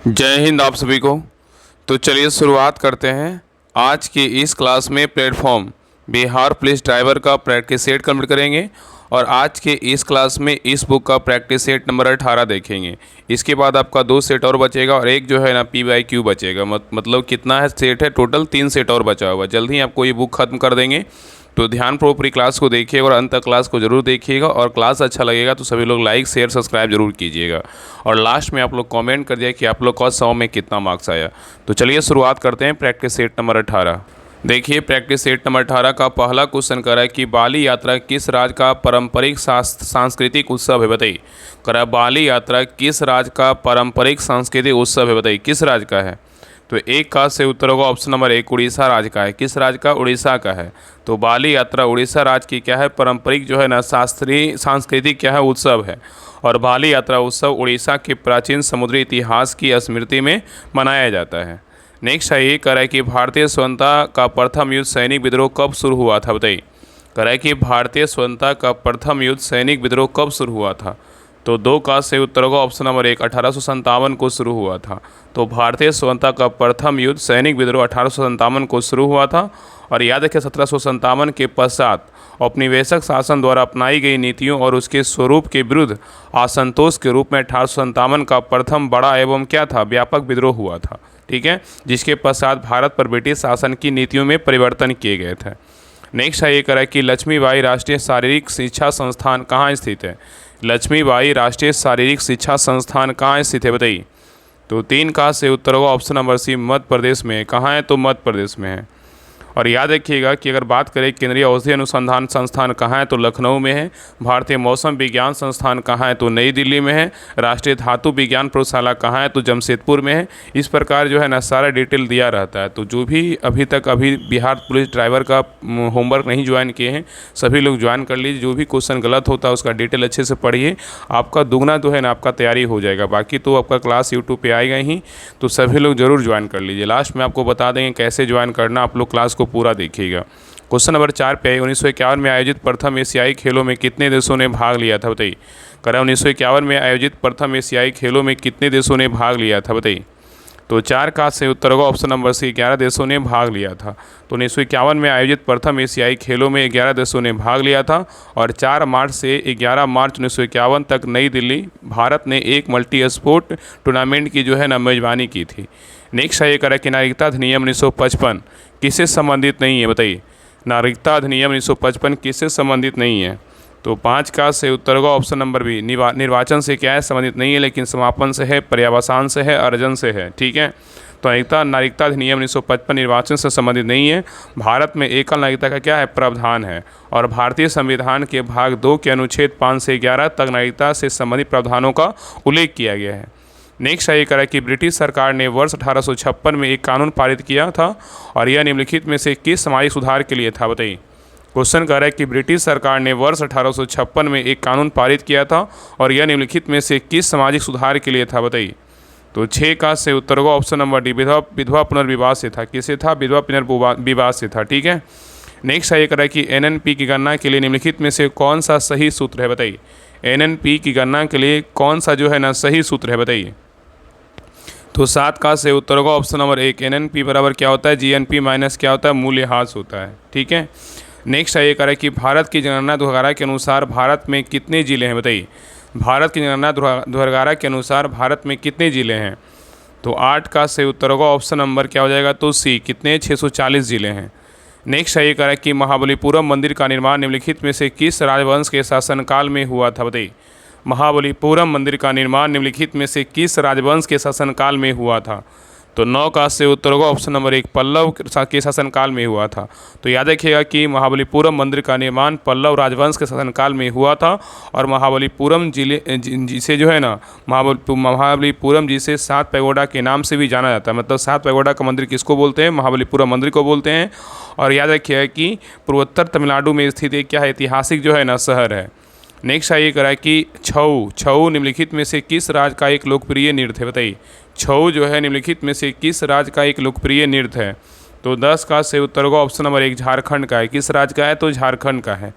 जय हिंद आप सभी को। तो चलिए शुरुआत करते हैं। आज की इस क्लास में प्लेटफॉर्म बिहार पुलिस ड्राइवर का प्रैक्टिस सेट कंप्लीट करेंगे और आज के इस क्लास में इस बुक का प्रैक्टिस सेट नंबर 18 देखेंगे। इसके बाद आपका 2 सेट और बचेगा और एक जो है ना PYQ बचेगा। मतलब कितना है सेट है टोटल 3 सेट और बचा हुआ। जल्द ही आपको ये बुक ख़त्म कर देंगे। तो ध्यानपूर्वक पूरी क्लास को देखिएगा और अंत तक क्लास को जरूर देखिएगा और क्लास अच्छा लगेगा तो सभी लोग लाइक शेयर सब्सक्राइब जरूर कीजिएगा और लास्ट में आप लोग कमेंट कर दिया कि आप लोग का 100 में कितना मार्क्स आया। तो चलिए शुरुआत करते हैं प्रैक्टिस सेट नंबर 18। देखिए प्रैक्टिस सेट नंबर 18 का पहला क्वेश्चन कर रहा है कि बाली यात्रा किस राज्य का पारंपरिक सांस्कृतिक उत्सव है, बताइए। कर रहा है बाली यात्रा किस राज्य का पारंपरिक सांस्कृतिक उत्सव है, बताइए किस राज्य का है। तो एक का से उत्तर होगा ऑप्शन नंबर 1 उड़ीसा राज्य का है। किस राज्य का? उड़ीसा का है। तो बाली यात्रा उड़ीसा राज्य की क्या है, पारंपरिक जो है ना शास्त्रीय सांस्कृतिक क्या है उत्सव है। और बाली यात्रा उत्सव उड़ीसा के प्राचीन समुद्री इतिहास की स्मृति में मनाया जाता है। नेक्स्ट है ये कह रहा है कि भारतीय स्वतंत्रता का प्रथम युद्ध सैनिक विद्रोह कब शुरू हुआ था, बताइए। कह रहा है कि भारतीय स्वतंत्रता का प्रथम युद्ध सैनिक विद्रोह कब शुरू हुआ था। तो 2 का से उत्तर होगा ऑप्शन नंबर 1 1857 को शुरू हुआ था। तो भारतीय स्वतंत्रता का प्रथम युद्ध सैनिक विद्रोह 1857 को शुरू हुआ था। और याद रखिए 1757 के पश्चात औपनिवेशिक शासन द्वारा अपनाई गई नीतियों और उसके स्वरूप के विरुद्ध असंतोष के रूप में 1857 का प्रथम बड़ा एवं क्या था, व्यापक विद्रोह हुआ था। ठीक है, जिसके पश्चात भारत पर ब्रिटिश शासन की नीतियों में परिवर्तन किए गए थे। नेक्स्ट है ये कह रहा है कि लक्ष्मीबाई राष्ट्रीय शारीरिक शिक्षा संस्थान कहाँ स्थित है। लक्ष्मीबाई राष्ट्रीय शारीरिक शिक्षा संस्थान कहाँ स्थित है, बताइए। तो 3 का से उत्तर होगा ऑप्शन नंबर सी मध्य प्रदेश में। कहाँ है? तो मध्य प्रदेश में है। और याद रखिएगा कि अगर बात करें केंद्रीय औषधि अनुसंधान संस्थान कहाँ है, तो लखनऊ में है। भारतीय मौसम विज्ञान संस्थान कहाँ है, तो नई दिल्ली में है। राष्ट्रीय धातु विज्ञान प्रयोगशाला कहाँ है, तो जमशेदपुर में है। इस प्रकार जो है ना सारा डिटेल दिया रहता है। तो जो भी अभी बिहार पुलिस ड्राइवर का होमवर्क नहीं ज्वाइन किए हैं सभी लोग ज्वाइन कर लीजिए। जो भी क्वेश्चन गलत होता है उसका डिटेल अच्छे से पढ़िए, आपका दुगना जो है ना आपका तैयारी हो जाएगा। बाकी तो आपका क्लास यूट्यूब पर आएगा ही, तो सभी लोग जरूर ज्वाइन कर लीजिए। लास्ट में आपको बता देंगे कैसे ज्वाइन करना, आप लोग क्लास को पूरा देखिएगा। क्वेश्चन नंबर 4 पे 1951 में आयोजित प्रथम एशियाई खेलों में कितने देशों ने भाग लिया था, बताइए। कह रहा है 1951 में आयोजित प्रथम एशियाई खेलों में कितने देशों ने भाग लिया था, बताइए। तो 4 का से उत्तर होगा ऑप्शन नंबर सी 11 देशों ने भाग लिया था। तो 1951 में आयोजित प्रथम एशियाई खेलों में 11 देशों ने भाग लिया था। और 4 मार्च से 11 मार्च 1951 तक नई दिल्ली भारत ने एक मल्टी स्पोर्ट टूर्नामेंट की जो है ना मेजबानी की थी। नेक्स्ट है ये कह कि नागरिकता अधिनियम 1955 किससे संबंधित नहीं है, बताइए। नागरिकता अधिनियम 1955 किससे संबंधित नहीं है। तो 5 का से उत्तर होगा ऑप्शन नंबर बी निर्वाचन से क्या है, संबंधित नहीं है, लेकिन समापन से है, पर्यावसान से है, अर्जन से है। ठीक है, तो नागरिकता अधिनियम 1955 निर्वाचन से संबंधित नहीं है। भारत में एकल नागरिकता का क्या है, प्रावधान है। और भारतीय संविधान के भाग 2 के अनुच्छेद 5 से 11 तक नागरिकता से संबंधित प्रावधानों का उल्लेख किया गया है। नेक्स्ट है ये कह रहा है कि ब्रिटिश सरकार ने वर्ष 1856 में एक कानून पारित किया था और यह निम्नलिखित में से किस सामाजिक सुधार के लिए था, बताइए। क्वेश्चन कह रहा है कि ब्रिटिश सरकार ने वर्ष 1856 में एक कानून पारित किया था और यह निम्नलिखित में से किस सामाजिक सुधार के लिए था, बताइए। तो 6 का से उत्तर होगा ऑप्शन नंबर डी विधवा पुनर्विवाह से था। किससे था? विधवा पुनर्विवाह से था। ठीक है, नेक्स्ट है ये कह रहा है कि NNP की गणना के लिए निम्नलिखित में से कौन सा सही सूत्र है, बताइए। NNP की गणना के लिए कौन सा जो है ना सही सूत्र है, बताइए। तो 7 का से उत्तर होगा ऑप्शन नंबर 1 NNP बराबर क्या होता है, GNP माइनस क्या होता है, मूल्यह्रास होता है। ठीक है, नेक्स्ट है ये कह रहा है कि भारत की जनगणना 2011 के अनुसार भारत में कितने ज़िले हैं, बताइए। भारत की जनगणना 2011 के अनुसार भारत में कितने ज़िले हैं। तो 8 का से उत्तर होगा ऑप्शन नंबर क्या हो जाएगा, तो सी कितने 640 ज़िले हैं। नेक्स्ट है ये कह रहा है कि महाबलीपुरम मंदिर का निर्माण निम्नलिखित में से किस राजवंश के शासनकाल में हुआ था, बताइए। महाबलीपुरम मंदिर का निर्माण निम्नलिखित में से किस राजवंश के शासनकाल में हुआ था। तो 9 का से उत्तर होगा ऑप्शन नंबर 1 पल्लव के शासनकाल में हुआ था। तो याद रखिएगा कि महाबलीपुरम मंदिर का निर्माण पल्लव राजवंश के शासनकाल में हुआ था। और महाबलीपुरम जिसे जो है ना महाबलीपुरम जिसे 7 पैगोडा के नाम से भी जाना जाता है। मतलब 7 पैगोडा का मंदिर किसको बोलते हैं, महाबलीपुरम मंदिर को बोलते हैं। और याद रखिएगा कि पूर्वोत्तर तमिलनाडु में स्थित एक क्या है, ऐतिहासिक जो है ना शहर है। नेक्स्ट है ये कह रहा है कि छऊ निम्नलिखित में से किस राज्य का एक लोकप्रिय नृत्य है, बताइए। छऊ जो है निम्नलिखित में से किस राज्य का एक लोकप्रिय नृत्य है। तो 10 का से उत्तर होगा ऑप्शन नंबर 1 झारखंड का है। किस राज्य का है, तो झारखंड का है।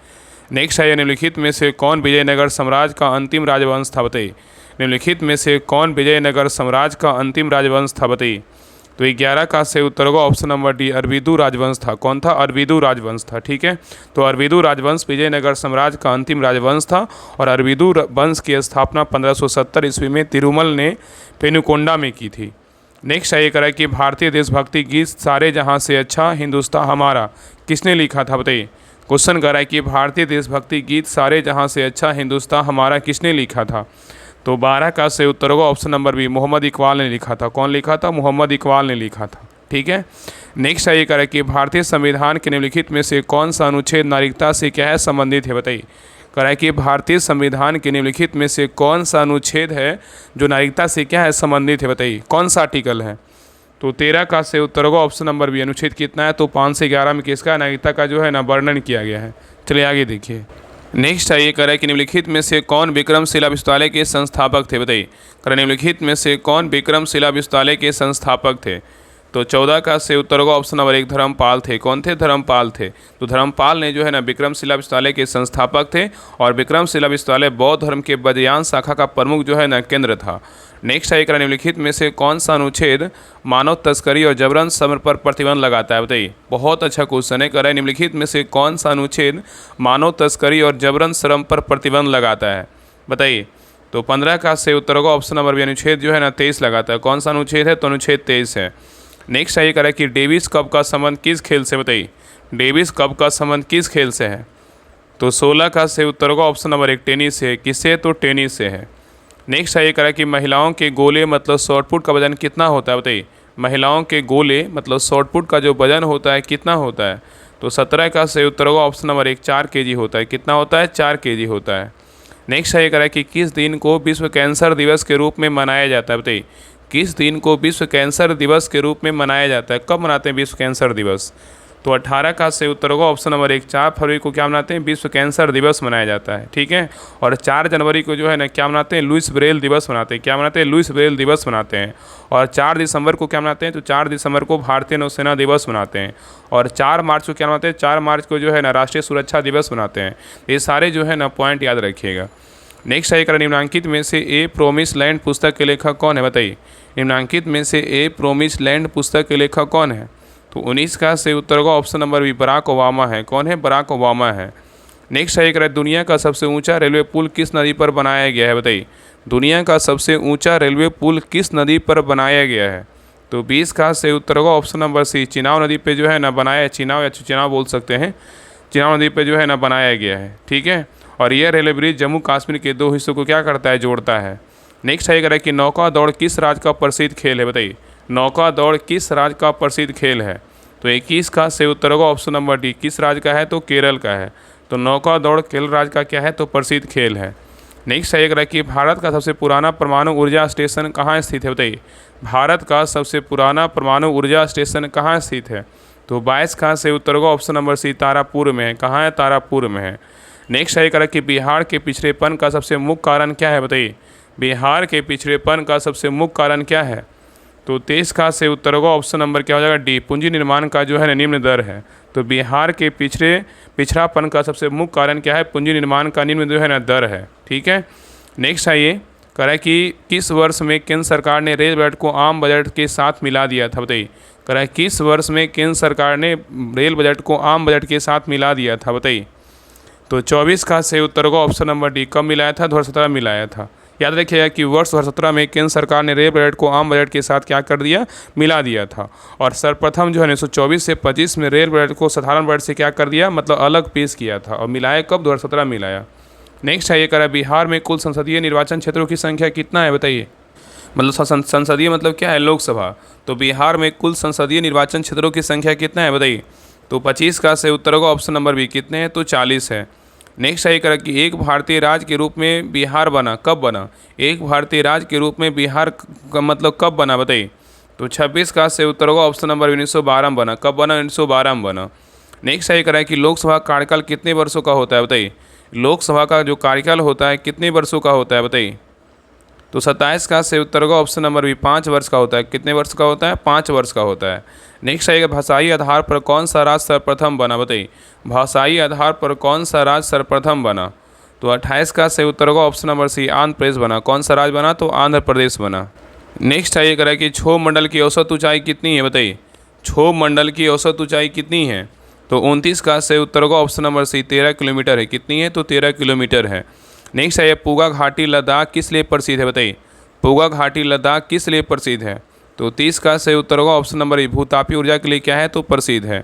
नेक्स्ट है निम्नलिखित में से कौन विजयनगर साम्राज्य का अंतिम राजवंश था, बताइए। निम्नलिखित में से कौन विजयनगर साम्राज्य का अंतिम राजवंश था, बताइए। तो 11 का से उत्तर होगा ऑप्शन नंबर डी, अरविदु राजवंश था। कौन था? अरविदु राजवंश था। ठीक है, तो अरविदु राजवंश विजयनगर साम्राज्य का अंतिम राजवंश था और अरविदु वंश की स्थापना 1570 ईस्वी में तिरुमल ने पेनुकोंडा में की थी। नेक्स्ट है ये करा कि भारतीय देशभक्ति गीत सारे जहां से अच्छा हिंदुस्तान हमारा किसने लिखा था, बताइए। क्वेश्चन करा कि भारतीय देशभक्ति गीत सारे जहां से अच्छा हिंदुस्तान हमारा किसने लिखा था। तो 12 का से उत्तर होगा option number B, Mohammad Iqbal ने लिखा था। कौन लिखा था? मोहम्मद इकबाल ने लिखा था। ठीक है, नेक्स्ट है ये करा कि भारतीय संविधान के निम्नलिखित में से कौन सा अनुच्छेद नागरिकता से क्या है संबंधित है, बताइए। करा कि भारतीय संविधान के निम्नलिखित में से कौन सा अनुच्छेद है जो नागरिकता से क्या है संबंधित है, बताइए। कौन सा आर्टिकल है? तो 13 का से उत्तर होगा ऑप्शन नंबर बी, अनुच्छेद कितना है? तो 5 से 11 में किसका नागरिकता का जो है ना वर्णन किया गया है। चलिए आगे देखिए। नेक्स्ट है ये करें कि निम्नलिखित में से कौन विक्रमशिला विश्वविद्यालय के संस्थापक थे, बताइए। करें निम्नलिखित में से कौन विक्रमशिला विश्वविद्यालय के संस्थापक थे। तो 14 का से उत्तर होगा ऑप्शन नंबर 1, धर्मपाल थे। कौन थे? धर्मपाल थे। तो धर्मपाल ने जो है ना विक्रमशिला विश्वविद्यालय के संस्थापक थे और विक्रमशिला विश्वविद्यालय बौद्ध धर्म के बदयान शाखा का प्रमुख जो है ना केंद्र था। नेक्स्ट है करें निम्नलिखित में से कौन सा अनुच्छेद मानव तस्करी और जबरन श्रम पर प्रतिबंध लगाता है, बताइए। बहुत अच्छा क्वेश्चन है। करें निम्नलिखित में से कौन सा अनुच्छेद मानव तस्करी और जबरन श्रम पर प्रतिबंध लगाता है, बताइए। तो 15 का से उत्तर होगा ऑप्शन नंबर बी, अनुच्छेद जो है ना 23 लगाता है। कौन सा अनुच्छेद है? तो अनुच्छेद 23 है। नेक्स्ट है ये करें कि डेविस कप का संबंध किस खेल से, बताइए। डेविस कप का संबंध किस खेल से है? तो 16 का से उत्तर होगा ऑप्शन नंबर 1, टेनिस से। किससे? तो टेनिस से है। नेक्स्ट है ये करा कि महिलाओं के गोले मतलब शॉर्टपुट का वजन कितना होता है, बताइए। महिलाओं के गोले मतलब शॉर्टपुट का जो वजन होता है कितना होता है? तो 17 का से उत्तर होगा ऑप्शन नंबर 1, 4 केजी होता है। कितना होता है? 4 केजी होता है। नेक्स्ट है ये करा कि किस दिन को विश्व कैंसर दिवस के रूप में मनाया जाता है, बताइए। किस दिन को विश्व कैंसर दिवस के रूप में मनाया जाता है? कब मनाते हैं विश्व कैंसर दिवस? तो 18 का से उत्तर होगा ऑप्शन नंबर 1, 4 फरवरी को क्या मनाते हैं? विश्व कैंसर दिवस मनाया जाता है। ठीक है, और 4 जनवरी को जो है ना क्या मनाते हैं? लुइस ब्रेल दिवस मनाते हैं। क्या मनाते हैं? लुइस ब्रेल दिवस मनाते हैं। और 4 दिसंबर को क्या मनाते हैं? तो 4 दिसंबर को भारतीय नौसेना दिवस मनाते हैं। और 4 मार्च को क्या मनाते हैं? 4 मार्च को जो है ना राष्ट्रीय सुरक्षा दिवस मनाते हैं। ये सारे जो है ना पॉइंट याद रखिएगा। नेक्स्ट है करें निम्नांकित में से ए प्रोमिस लैंड पुस्तक के लेखक कौन है, बताइए। निम्नांकित में से ए प्रोमिस लैंड पुस्तक के लेखक कौन है? तो 19 का से उत्तर होगा option number B, Barack Obama है। कौन है? बराक ओबामा है। नेक्स्ट है करें दुनिया का सबसे ऊंचा रेलवे पुल किस नदी पर बनाया गया है, बताइए। दुनिया का सबसे ऊंचा रेलवे पुल किस नदी पर बनाया गया है? तो 20 का से उत्तर होगा ऑप्शन नंबर सी, चिनाब नदी पे जो है ना बनाया, चिनाब या चिनाब बोल सकते हैं, चिनाब नदी पे जो है ना बनाया गया है। ठीक है, और यह रेलवे ब्रिज जम्मू कश्मीर के 2 हिस्सों को क्या करता है? जोड़ता है। नेक्स्ट है करें कि नौका दौड़ किस राज्य का प्रसिद्ध खेल है, बताइए। नौका दौड़ किस राज्य का प्रसिद्ध खेल है? तो 21 का से उत्तर होगा ऑप्शन नंबर डी, किस राज्य का है? तो केरल का है। तो नौका दौड़ केरल राज्य का क्या है? तो प्रसिद्ध खेल है। नेक्स्ट है कि भारत का सबसे पुराना परमाणु ऊर्जा स्टेशन कहाँ स्थित है, बताइए। भारत का सबसे पुराना परमाणु ऊर्जा स्टेशन कहाँ स्थित है? तो 22 का से उत्तर होगा ऑप्शन नंबर सी, तारापुर में है। कहाँ है? तारापुर में है। नेक्स्ट है कि बिहार के पिछड़ेपन का सबसे मुख्य कारण क्या है, बताइए। बिहार के पिछड़ेपन का सबसे मुख्य कारण क्या है? तो 23 का से उत्तर होगा ऑप्शन नंबर क्या हो जाएगा? डी, पूंजी निर्माण का जो है निम्न दर है। तो बिहार के पिछड़ापन का सबसे मुख्य कारण क्या है? पूंजी निर्माण का निम्न जो है ना दर है। ठीक है, नेक्स्ट है ये करें कि किस वर्ष में केंद्र सरकार ने रेल बजट को आम बजट के साथ मिला दिया था, बताइए। करें किस वर्ष में केंद्र सरकार ने रेल बजट को आम बजट के साथ मिला दिया था, बताइए। तो 24 का से उत्तर होगा ऑप्शन नंबर डी, कब मिलाया था? 2017 मिलाया था। याद रखिएगा कि वर्ष 2017 में केंद्र सरकार ने रेल बजट को आम बजट के साथ क्या कर दिया? मिला दिया था। और सर्वप्रथम जो है 1924 से 25 में रेल बजट को साधारण बजट से क्या कर दिया? मतलब अलग पेश किया था। और मिलाया कब? 2017 मिलाया। नेक्स्ट है ये करा बिहार में कुल संसदीय निर्वाचन क्षेत्रों की संख्या कितना है, बताइए। मतलब संसदीय मतलब क्या है? लोकसभा। तो बिहार में कुल संसदीय निर्वाचन क्षेत्रों की संख्या कितना है, बताइए। तो 25 का से उत्तर होगा ऑप्शन नंबर बी, कितने हैं? तो 40 है। नेक्स्ट है करें कि एक भारतीय राज्य के रूप में बिहार बना, कब बना? एक भारतीय राज्य के रूप में बिहार का मतलब कब बना, बताइए। तो 26 का से उत्तर होगा ऑप्शन नंबर 1912 में बना। कब बना? 1912 में बना। नेक्स्ट है करें कि लोकसभा कार्यकाल कितने वर्षों का होता है, बताइए। लोकसभा का जो कार्यकाल होता है कितने वर्षों का होता है, बताइए। तो 27 का से उत्तर होगा ऑप्शन नंबर बी, 5 वर्ष का होता है। कितने वर्ष का होता है? 5 वर्ष का होता है। नेक्स्ट है भाषाई आधार पर कौन सा राज्य सर्वप्रथम बना, बताइए। भाषाई आधार पर कौन सा राज्य सर्वप्रथम बना? तो तो 28 का सही उत्तर होगा ऑप्शन नंबर सी, आंध्र प्रदेश बना। कौन सा राज्य बना? तो आंध्र प्रदेश बना। नेक्स्ट है ये करा कि क्षोभ मंडल की औसत ऊंचाई कितनी है? बताइए, क्षोभ मंडल की औसत ऊंचाई कितनी है? तो 29 का सही उत्तर होगा ऑप्शन नंबर सी, 13 किलोमीटर है। कितनी है? तो 13 किलोमीटर है। नेक्स्ट है ये पूगा घाटी लद्दाख किस लिए प्रसिद्ध है? बताइए, पूगा घाटी लद्दाख किस लिए प्रसिद्ध है? तो 30 का सही उत्तर होगा ऑप्शन नंबर ए, भूतापीय ऊर्जा के लिए क्या है? तो प्रसिद्ध है।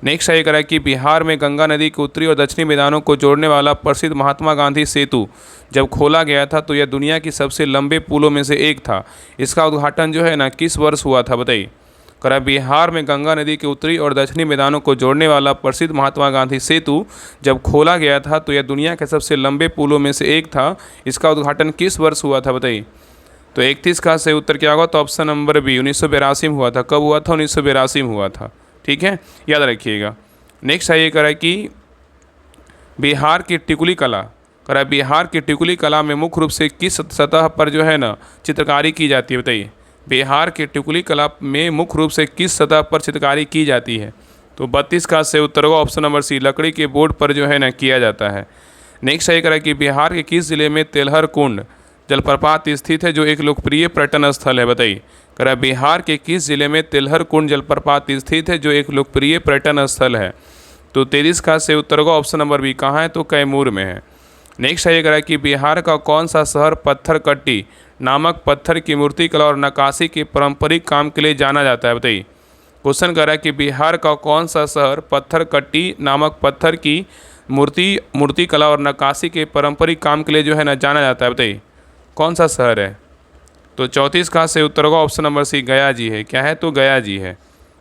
नेक्स्ट है ये करा कि बिहार में गंगा नदी के उत्तरी और दक्षिणी मैदानों को जोड़ने वाला प्रसिद्ध महात्मा गांधी सेतु जब खोला गया था तो यह दुनिया की सबसे लंबे पुलों में से एक था। इसका उद्घाटन जो है ना किस वर्ष हुआ था? बताइए। करा बिहार में गंगा नदी के उत्तरी और दक्षिणी मैदानों को जोड़ने वाला प्रसिद्ध महात्मा गांधी सेतु जब खोला गया था तो यह दुनिया के सबसे लंबे पुलों में से एक था। इसका उद्घाटन किस वर्ष हुआ था? बताइए। तो 31 का सही उत्तर क्या होगा? तो ऑप्शन नंबर बी, 1982 में हुआ था। कब हुआ था? 1982 में हुआ था। ठीक है, याद रखिएगा। नेक्स्ट है ये करा कि बिहार की टिकुली कला, करा बिहार की टिकुली कला में मुख्य रूप से किस सतह पर जो है ना चित्रकारी की जाती है? बताइए, बिहार की टिकुली कला में मुख्य रूप से किस सतह पर चित्रकारी की जाती है? तो 32 का सही उत्तर होगा ऑप्शन नंबर सी, लकड़ी के बोर्ड पर जो है ना किया जाता है। नेक्स्ट है करा कि बिहार के किस जिले में तेलहर कुंड जलप्रपात स्थित है जो एक लोकप्रिय पर्यटन स्थल है? बताइए, करा बिहार के किस जिले में तेलहर कुंड जलप्रपात स्थित है जो एक लोकप्रिय पर्यटन स्थल है? तो 33 का सही उत्तर होगा ऑप्शन नंबर बी, कहाँ है? तो कैमूर में है। नेक्स्ट है ये करा कि बिहार का कौन सा शहर पत्थर कट्टी नामक पत्थर की मूर्ति कला और नक्काशी के पारंपरिक काम के लिए जाना जाता है? बताइए। क्वेश्चन कह रहा है कि बिहार का कौन सा शहर पत्थर कट्टी नामक पत्थर की मूर्ति कला और नक्काशी के पारंपरिक काम के लिए जो है ना जाना जाता है? बताइए, कौन सा शहर है? तो 34 का सही उत्तर होगा ऑप्शन नंबर सी, गया जी है। क्या है? तो गया जी है।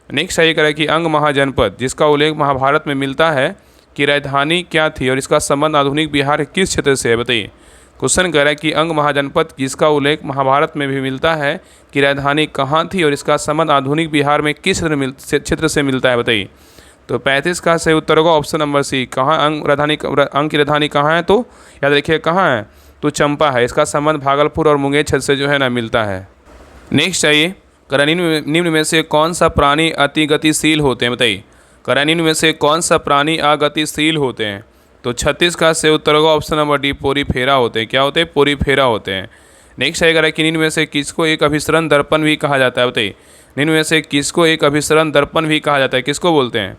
नेक्स्ट है ये करा कि अंग महाजनपद जिसका उल्लेख महाभारत में मिलता है की राजधानी क्या थी और इसका संबंध आधुनिक बिहार के किस क्षेत्र से है? बताइए। क्वेश्चन कह रहा है कि अंग महाजनपद जिसका उल्लेख महाभारत में भी मिलता है कि राजधानी कहाँ थी और इसका संबंध आधुनिक बिहार में किस क्षेत्र से मिलता है? बताइए। तो 35 का सही उत्तर होगा ऑप्शन नंबर सी, कहाँ अंग की राजधानी कहाँ है? तो याद रखिए कहाँ है? तो चंपा है। इसका संबंध भागलपुर और मुंगेर क्षेत्र से जो है ना मिलता है। नेक्स्ट है ये करा निम्न में से कौन सा प्राणी अति गतिशील होते हैं? बताइए, करा निम्न में से कौन सा प्राणी अगतिशील होते हैं? तो 36 का सही उत्तर होगा ऑप्शन नंबर डी, पोरीफेरा होते हैं। क्या होते हैं? पोरीफेरा होते हैं। नेक्स्ट है करा कि निम्न में से किसको एक अभिसरण दर्पण भी कहा जाता है? बताइए, निम्न में से किसको एक अभिसरण दर्पण भी कहा जाता है? किसको बोलते हैं?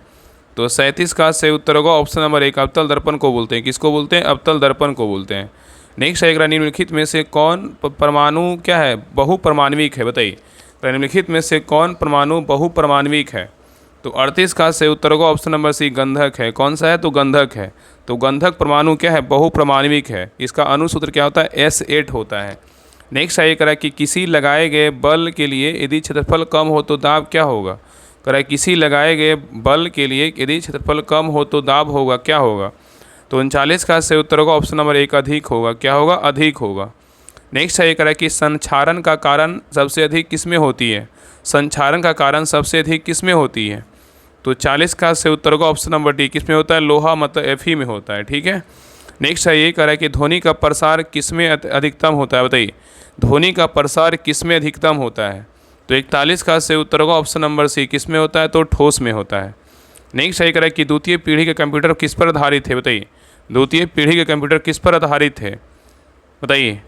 तो 37 का सही उत्तर होगा ऑप्शन नंबर एक, अवतल दर्पण को बोलते हैं। किसको बोलते हैं? अवतल दर्पण को बोलते हैं। नेक्स्ट है निम्नलिखित में से कौन परमाणु क्या है? बहुपरमाणविक है? बताइए, निम्नलिखित में से कौन परमाणु बहुपरमाणविक है? तो 38 का सही उत्तर होगा ऑप्शन नंबर सी, गंधक है। कौन सा है? तो गंधक है। तो गंधक परमाणु क्या है? बहुपरमाणविक है। इसका अणुसूत्र क्या होता है? S8 होता है। नेक्स्ट है करा कि किसी लगाए गए बल के लिए यदि क्षेत्रफल कम हो तो दाब क्या होगा? करा किसी लगाए गए बल के लिए यदि क्षेत्रफल कम हो तो दाब होगा क्या होगा? तो 39 का सही उत्तर होगा ऑप्शन नंबर एक, अधिक होगा। क्या होगा? अधिक होगा। नेक्स्ट है करा कि संक्षारण का कारण सबसे अधिक किसमें होती है? संक्षारण का कारण सबसे अधिक किसमें होती है? तो 40 का सही उत्तर होगा ऑप्शन नंबर डी, किसमें होता है? लोहा मतलब Fe में होता है। ठीक है। नेक्स्ट है ये कह रहा है कि ध्वनि का प्रसार किसमें अधिकतम होता है? बताइए, ध्वनि का प्रसार किसमें अधिकतम होता है? तो 41 का सही उत्तर होगा ऑप्शन नंबर सी, किसमें होता है? तो ठोस में होता है। नेक्स्ट है कह रहा है कि द्वितीय पीढ़ी के कंप्यूटर किस पर आधारित है? बताइए, द्वितीय पीढ़ी के कंप्यूटर किस पर आधारित है? बताइए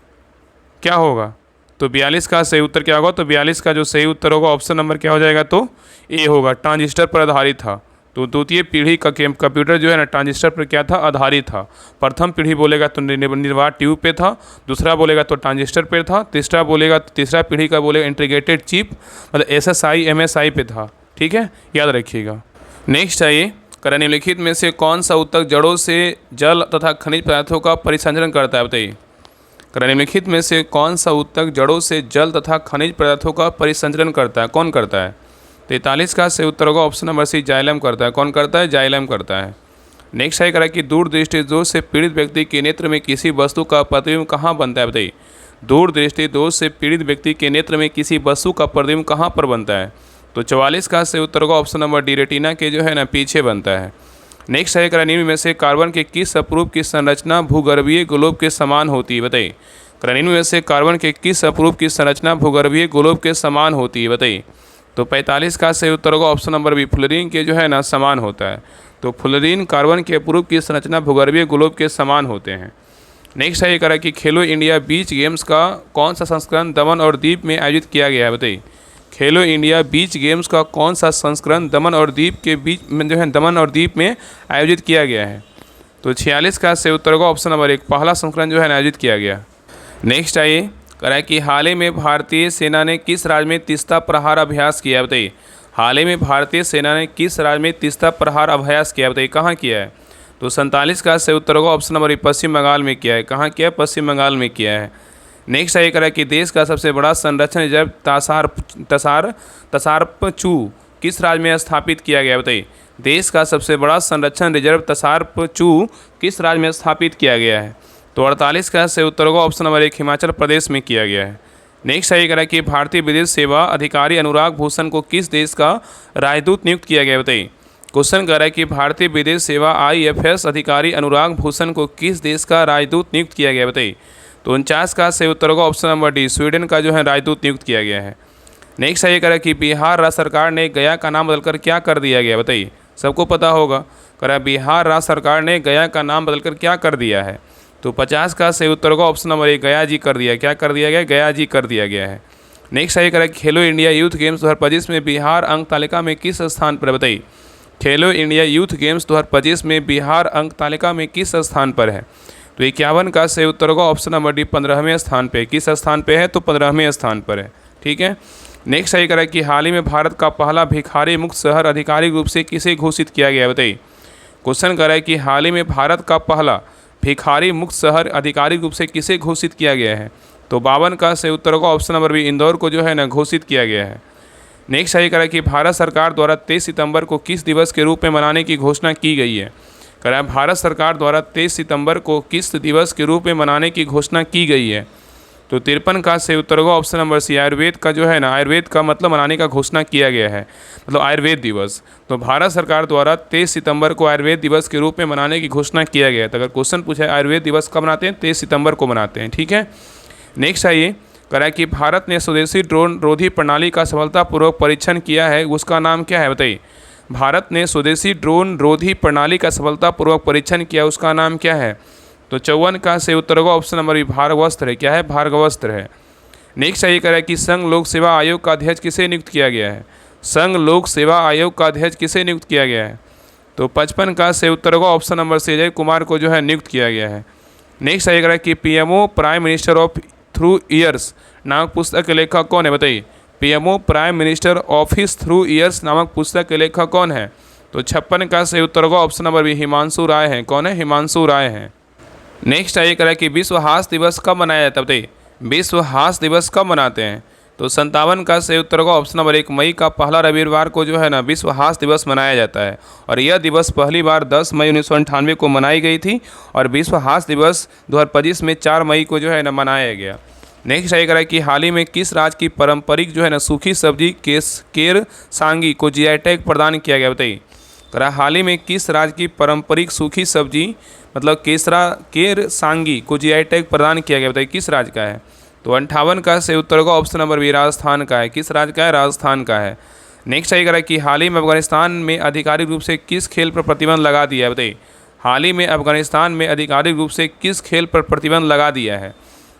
क्या होगा? तो 42 का सही उत्तर क्या होगा? तो 42 का जो सही उत्तर होगा ऑप्शन नंबर क्या हो जाएगा? तो ए होगा, ट्रांजिस्टर पर आधारित था। तो द्वितीय पीढ़ी का कंप्यूटर जो है ना ट्रांजिस्टर पर क्या था? आधारित था। प्रथम पीढ़ी बोलेगा तो निर्वात ट्यूब पे था, दूसरा बोलेगा तो ट्रांजिस्टर पे था, तीसरा बोलेगा तो तीसरा पीढ़ी का बोलेगा इंटीग्रेटेड चिप मतलब SSI MSI पे था। ठीक है, याद रखिएगा। नेक्स्ट है ये निम्नलिखित में से कौन सा ऊतक जड़ों से जल तथा खनिज पदार्थों का परिसंचरण करता है? बताइए, निम्नलिखित में से कौन सा ऊतक जड़ों से जल तथा खनिज पदार्थों का परिसंचरण करता है? कौन करता है? 43 का सही उत्तर होगा ऑप्शन नंबर सी, जाइलम करता है। कौन करता है? जाइलम करता है। नेक्स्ट है करा कि दूरदृष्टि दोष से पीड़ित व्यक्ति के नेत्र में किसी वस्तु का प्रतिबिंब कहाँ बनता है? बताइए, दूरदृष्टि दोष से पीड़ित व्यक्ति के नेत्र में किसी वस्तु का प्रतिबिंब कहाँ पर बनता है? तो 44 का सही उत्तर होगा ऑप्शन नंबर डी, रेटिना के जो है ना पीछे बनता है। नेक्स्ट है करा निम्न में से कार्बन के किस अपरूप की संरचना भूगर्भीय ग्लोब के समान होती है? बताइए, निम्न में से कार्बन के किस अपरूप की संरचना भूगर्भीय ग्लोब के समान होती है? बताइए। तो 45 का सही उत्तर होगा ऑप्शन नंबर बी, फ्लोरीन के जो है ना समान होता है। तो फ्लोरीन कार्बन के अपरूप की संरचना भूगर्भीय ग्लोब के समान होते हैं। नेक्स्ट है ये करा कि खेलो इंडिया बीच गेम्स का कौन सा संस्करण दमन और दीव में आयोजित किया गया है, बताइए। खेलो इंडिया बीच गेम्स का कौन सा संस्करण दमन और दीव के बीच में जो है दमन और दीव में आयोजित किया गया है। तो 46 का से उत्तर होगा ऑप्शन नंबर 1, पहला संस्करण जो है आयोजित किया गया। नेक्स्ट आइए करा कि हाल ही में भारतीय सेना ने किस राज्य में तीस्ता प्रहार अभ्यास किया, बताइए। हाल ही में भारतीय सेना ने किस राज्य में तीस्ता प्रहार अभ्यास किया, बताइए कहाँ किया है। तो 47 का से उत्तर होगा ऑप्शन नंबर 1, पश्चिम बंगाल में किया है। कहाँ किया है, पश्चिम बंगाल में किया है। नेक्स्ट है करा कि देश का सबसे बड़ा संरक्षण रिजर्व तसारपचू किस राज्य में स्थापित किया गया, बताइए। देश का सबसे बड़ा संरक्षण रिजर्व तसारपचू किस राज्य में स्थापित किया गया है। तो 48 का से उत्तर होगा ऑप्शन नंबर 1, हिमाचल प्रदेश में किया गया है। नेक्स्ट है करा कि भारतीय विदेश सेवा अधिकारी अनुराग भूषण को किस देश का राजदूत नियुक्त किया गया, बताइए। क्वेश्चन कर रहा है कि भारतीय विदेश सेवा IFS अधिकारी अनुराग भूषण को किस देश का राजदूत नियुक्त किया गया, बताइए। तो 49 का से उत्तर होगा ऑप्शन नंबर डी, स्वीडन का जो है राजदूत नियुक्त किया गया है। नेक्स्ट है ये करा कि बिहार राज्य सरकार ने गया का नाम बदलकर क्या कर दिया गया, बताइए। सबको पता होगा, करा बिहार राज्य सरकार ने गया का नाम बदलकर क्या कर दिया है। तो 50 का से उत्तर होगा ऑप्शन नंबर 1, गया जी कर दिया। क्या कर दिया गया, गया जी कर दिया गया है। नेक्स्ट है ये करा कि खेलो इंडिया यूथ गेम्स 2025 में बिहार अंक तालिका में किस स्थान पर, बताइए। खेलो इंडिया यूथ गेम्स 2025 में बिहार अंक तालिका में किस स्थान पर है। तो 51 का से उत्तर होगा ऑप्शन नंबर डी, 15वें स्थान पे। किस स्थान पे है, तो 15वें स्थान पर है, ठीक है। नेक्स्ट है करा कि हाल ही में भारत का पहला भिखारी मुक्त शहर आधिकारिक रूप से किसे घोषित किया गया, बताइए। क्वेश्चन कर रहा है कि हाल ही में भारत का पहला भिखारी मुक्त शहर आधिकारिक रूप से किसे घोषित किया गया है। तो 52 का से उत्तर होगा ऑप्शन नंबर बी, इंदौर को जो है ना घोषित किया गया है। नेक्स्ट है करा कि भारत सरकार द्वारा 23 सितंबर को किस दिवस के रूप में मनाने की घोषणा की गई है। करा भारत सरकार द्वारा 23 सितंबर को किस दिवस के रूप में मनाने की घोषणा की गई है। तो 53 का से उत्तर होगा ऑप्शन नंबर सी, आयुर्वेद का जो है ना आयुर्वेद का मतलब मनाने का घोषणा किया गया है, मतलब आयुर्वेद दिवस। तो भारत सरकार द्वारा 23 सितंबर को आयुर्वेद दिवस के रूप में मनाने की घोषणा किया गया है। तो अगर क्वेश्चन पूछा है आयुर्वेद दिवस कब मनाते हैं, 23 सितंबर को मनाते हैं, ठीक है। नेक्स्ट आइए करा कि भारत ने स्वदेशी ड्रोन रोधी प्रणाली का सफलतापूर्वक परीक्षण किया है, उसका नाम क्या है, बताइए। भारत ने स्वदेशी ड्रोन रोधी प्रणाली का सफलतापूर्वक परीक्षण किया, उसका नाम क्या है। तो 54 का से उत्तर होगा ऑप्शन नंबर बी, भार्गवास्त्र है। क्या है, भार्गवास्त्र है। नेक्स्ट है करा कि संघ लोक सेवा आयोग का अध्यक्ष किसे नियुक्त किया गया है। संघ लोक सेवा आयोग का अध्यक्ष किसे नियुक्त किया गया है। तो 55 का से उत्तर होगा option number C, Ajay Kumar को जो है नियुक्त किया गया है। नेक्स्ट है करा कि PMO prime minister of through years नामक पुस्तक के लेखक कौन है, बताइए। PMO prime minister office through years नामक पुस्तक के लेखक कौन है। तो 56 का से उत्तर होगा option number B, Himanshu Rai हैं। कौन है, हिमांशु राय हैं। नेक्स्ट है करा कि विश्व हास्य दिवस कब मनाया जाता है, बताइए। विश्व हास्य दिवस कब मनाते हैं। तो 57 का से उत्तर होगा ऑप्शन नंबर 1, मई का पहला रविवार को जो है ना विश्व हास्य दिवस मनाया जाता है। और यह दिवस पहली बार 10 मई 1998 को मनाई गई थी और विश्व हास्य दिवस 2025 में 4 मई को जो है ना मनाया गया। नेक्स्ट है करा कि हाल ही में किस राज्य की पारंपरिक जो है ना सूखी सब्जी केर सांगी को GI टैग प्रदान किया गया, बताइए। करा हाल ही में किस राज्य की पारंपरिक सूखी सब्जी मतलब केर सांगी को GI टैग प्रदान किया गया, बताइए किस राज्य का है। तो 58 का से उत्तर होगा ऑप्शन नंबर बी, राजस्थान का है। किस राज्य का है, राजस्थान का है। नेक्स्ट है करा कि हाल ही में अफगानिस्तान में आधिकारिक रूप से किस खेल पर प्रतिबंध लगा दिया है, बताइए। हाल ही में अफगानिस्तान में आधिकारिक रूप से किस खेल पर प्रतिबंध लगा दिया है।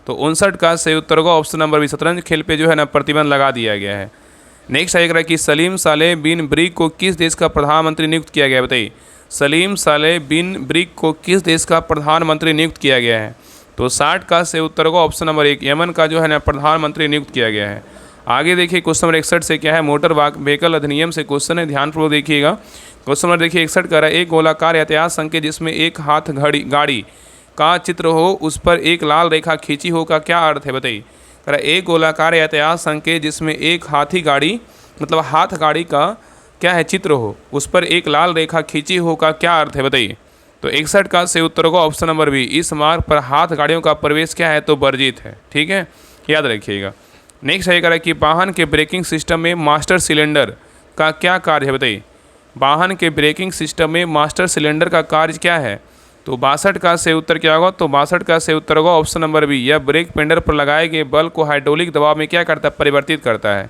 तो 59 का से उत्तर होगा ऑप्शन नंबर बी, शतरंज खेल पे जो है ना प्रतिबंध लगा दिया गया है। नेक्स्ट है करा कि सलीम सालेह बिन ब्रिक को किस देश का प्रधानमंत्री नियुक्त किया गया, बताइए। सलीम सालेह बिन ब्रिक को किस देश का प्रधानमंत्री नियुक्त किया गया है। तो 60 का से उत्तर होगा ऑप्शन नंबर 1, यमन का जो है ना प्रधानमंत्री नियुक्त किया गया है। आगे देखिए क्वेश्चन नंबर 61 से क्या है, मोटर व्हीकल अधिनियम से क्वेश्चन है, ध्यानपूर्वक देखिएगा। क्वेश्चन नंबर देखिए 61 का है, एक गोलाकार यातायात संकेत जिसमें एक हाथ गाड़ी का चित्र हो उस पर एक लाल रेखा खींची हो का क्या अर्थ है, बताइए। कह रहा एक गोलाकार यातायात संकेत जिसमें एक हाथी गाड़ी मतलब हाथ गाड़ी का क्या है चित्र हो उस पर एक लाल रेखा खींची हो का क्या अर्थ है, बताइए। तो 61 का से उत्तर होगा ऑप्शन नंबर बी, इस मार्ग पर हाथ गाड़ियों का प्रवेश क्या है, तो वर्जित है, ठीक है, याद रखिएगा। नेक्स्ट है कह रहा है कि वाहन के ब्रेकिंग सिस्टम में मास्टर सिलेंडर का क्या कार्य है, बताइए। वाहन के ब्रेकिंग सिस्टम में मास्टर सिलेंडर का कार्य क्या है। तो 62 का से उत्तर क्या होगा, तो 62 का से उत्तर होगा ऑप्शन नंबर बी, यह ब्रेक पेडल पर लगाए गए बल को हाइड्रोलिक दबाव में क्या करता है, परिवर्तित करता है।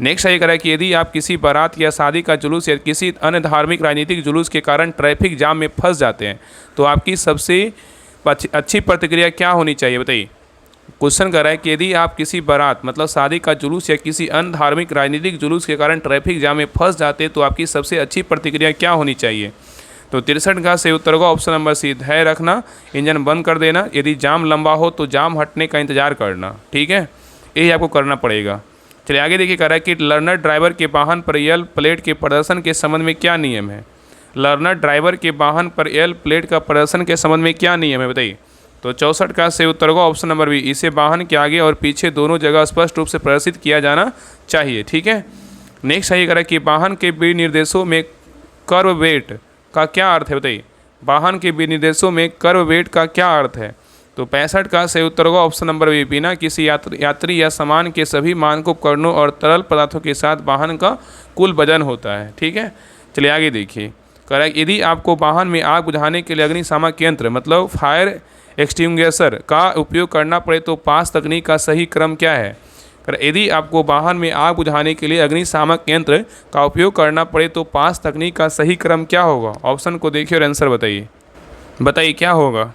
नेक्स्ट ये कह रहा है कि यदि आप किसी बारात या शादी का जुलूस या किसी अन्य धार्मिक राजनीतिक जुलूस के कारण ट्रैफिक जाम में फंस जाते हैं तो आपकी सबसे अच्छी प्रतिक्रिया क्या होनी चाहिए बताइए। क्वेश्चन कर रहा है कि यदि आप किसी बारात मतलब शादी का जुलूस या किसी अन्य धार्मिक राजनीतिक जुलूस के कारण ट्रैफिक जाम में फंस जाते तो आपकी सबसे अच्छी प्रतिक्रिया क्या होनी चाहिए। तो 63 का सही उत्तर होगा ऑप्शन नंबर सी, धैर्य रखना, इंजन बंद कर देना, यदि जाम लंबा हो तो जाम हटने का इंतजार करना। ठीक है, यही आपको करना पड़ेगा। चलिए आगे देखिए, कह रहा है कि लर्नर ड्राइवर के वाहन पर एल प्लेट के प्रदर्शन के संबंध में क्या नियम है। लर्नर ड्राइवर के वाहन पर एल प्लेट का प्रदर्शन के संबंध में क्या नियम है बताइए। तो 64 का सही उत्तर होगा ऑप्शन नंबर बी, इसे वाहन के आगे और पीछे दोनों जगह स्पष्ट रूप से प्रदर्शित किया जाना चाहिए। ठीक है, नेक्स्ट सही करें कि वाहन के विनिर्देशों में कर्व वेट का क्या अर्थ है बताइए। वाहन के विनिर्देशों में कर्व वेट का क्या अर्थ है। तो 65 का सही उत्तर होगा ऑप्शन नंबर बी, बिना किसी यात्री या सामान के सभी मानक उपकरणों और तरल पदार्थों के साथ वाहन का कुल वजन होता है। ठीक है, चलिए आगे देखिए, कह रहा है यदि आपको वाहन में आग बुझाने के लिए अग्निशामक यंत्र मतलब फायर एक्सटिंग्विशर का उपयोग करना पड़े तो पास तकनीक का सही क्रम क्या है। यदि आपको वाहन में आग बुझाने के लिए अग्निशामक यंत्र का उपयोग करना पड़े तो पास तकनीक का सही क्रम क्या होगा। ऑप्शन को देखिए और आंसर बताइए क्या होगा।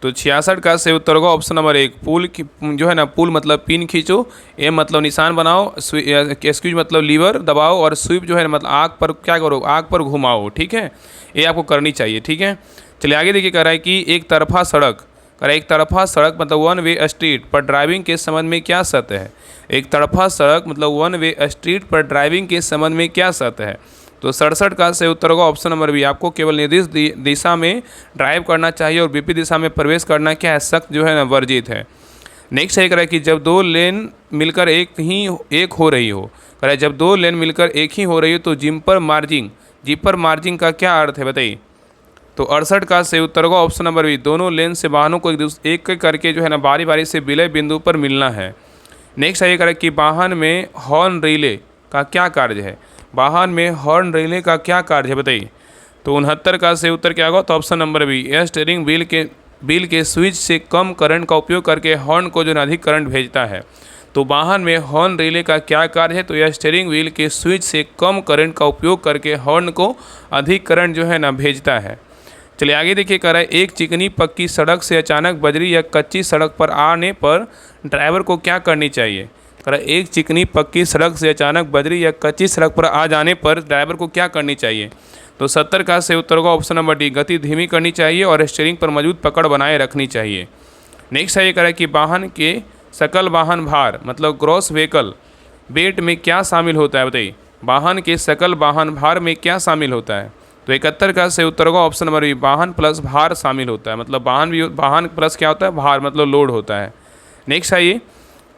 तो 66 का सही उत्तर होगा ऑप्शन नंबर 1, पुल की जो है ना, पुल मतलब पिन खींचो, एम मतलब निशान बनाओ, एक्सक्यूज मतलब लीवर दबाओ, और स्वीप जो है मतलब आग पर क्या करो, आग पर घुमाओ। ठीक है, ये आपको करनी चाहिए। ठीक है, चलिए आगे देखिए, कह रहा है कि एक तरफा सड़क, एक तरफा सड़क मतलब वन वे स्ट्रीट पर ड्राइविंग के संबंध में क्या शर्त है। एक तरफा सड़क मतलब वन वे स्ट्रीट पर ड्राइविंग के संबंध में क्या शर्त है। तो 67 का सही उत्तर होगा ऑप्शन नंबर बी, आपको केवल निर्दिष्ट दिशा में ड्राइव करना चाहिए और विपरीत दिशा में प्रवेश करना क्या है, सख्त जो है ना वर्जित है। नेक्स्ट सही करें कि जब दो लेन मिलकर एक हो रही हो, करें जब दो लेन मिलकर एक ही हो रही हो तो जिपर मार्जिंग का क्या अर्थ है बताइए। तो 68 का सही उत्तर होगा ऑप्शन नंबर बी, दोनों लेन से वाहनों को एक करके जो है ना बारी बारी से विलय बिंदु पर मिलना है। नेक्स्ट सही करें कि वाहन में हॉर्न रिले का क्या कार्य है। वाहन में हॉर्न रिले का क्या कार्य है बताइए। तो 69 का सही उत्तर क्या होगा, तो ऑप्शन नंबर बी, यह स्टीयरिंग व्हील के स्विच से कम करंट का उपयोग करके हॉर्न को जो अधिक करंट भेजता है। तो वाहन में हॉर्न रिले का क्या कार्य है, तो यह स्टीयरिंग व्हील के स्विच से कम करंट का उपयोग करके हॉर्न को अधिक करंट जो है ना भेजता है। चलिए आगे देखिए, कह रहा है एक चिकनी पक्की सड़क से अचानक बजरी या कच्ची सड़क पर आने पर ड्राइवर को क्या करनी चाहिए। कह रहा है एक चिकनी पक्की सड़क से अचानक बजरी या कच्ची सड़क पर आ जाने पर ड्राइवर को क्या करनी चाहिए। तो 70 का सही उत्तर होगा ऑप्शन नंबर डी, गति धीमी करनी चाहिए और स्टीयरिंग पर मजबूत पकड़ बनाए रखनी चाहिए। नेक्स्ट है ये कह रहा है कि वाहन के सकल वाहन भार मतलब ग्रॉस व्हीकल वेट में क्या शामिल होता है बताइए। वाहन के सकल वाहन भार में क्या शामिल होता है। तो 71 का सही उत्तर होगा ऑप्शन नंबर बी, वाहन प्लस भार शामिल होता है। मतलब वाहन प्लस क्या होता है, भार मतलब लोड होता है। नेक्स्ट है ये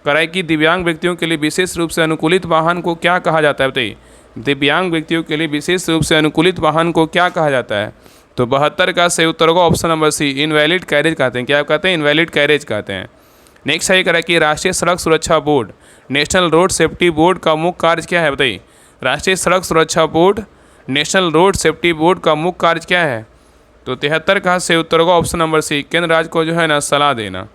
कह रहा है कि दिव्यांग व्यक्तियों के लिए विशेष रूप से अनुकूलित वाहन को क्या कहा जाता है बताइए। दिव्यांग व्यक्तियों के लिए विशेष रूप से अनुकूलित वाहन को क्या कहा जाता है। तो 72 का सही उत्तर होगा option number C, invalid carriage कहते हैं। क्या कहते हैं, इनवैलिड कैरेज कहते हैं। नेक्स्ट है कह रहा है कि राष्ट्रीय सड़क सुरक्षा board national road safety board का मुख्य कार्य क्या है बताइए। राष्ट्रीय सड़क सुरक्षा board national road safety board का मुख्य कार्य क्या है। तो 73 का सही उत्तर होगा ऑप्शन नंबर सी, केंद्र राज्य को जो है ना सलाह देना।